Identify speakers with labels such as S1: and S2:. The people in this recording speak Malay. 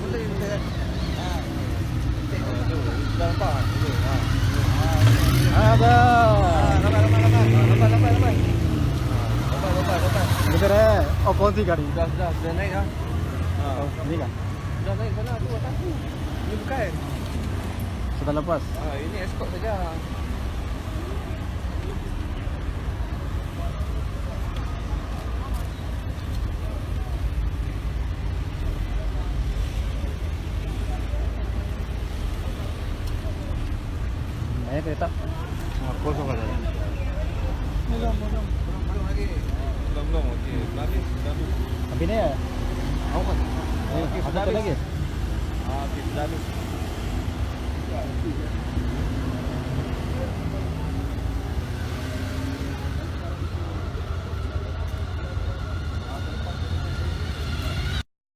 S1: boleh kita.
S2: Dah nampak?
S3: Ada.
S2: Lepas.
S3: Iधर है और कौन सी गाड़ी?
S2: Sudah naik dah.
S3: Ini kan?
S2: Sudah naik sana tu atas tu. Ini bukan.
S3: Sudah lepas.
S2: Ini escort saja.
S3: Naik kereta.
S2: Kosong ada. Belum lagi. Belum. Okey. Habis.
S3: Tapi ni ya?
S2: Apa?
S3: Ada
S2: sudah
S3: satu
S2: habis.
S3: lagi?
S2: Okey, sudah habis.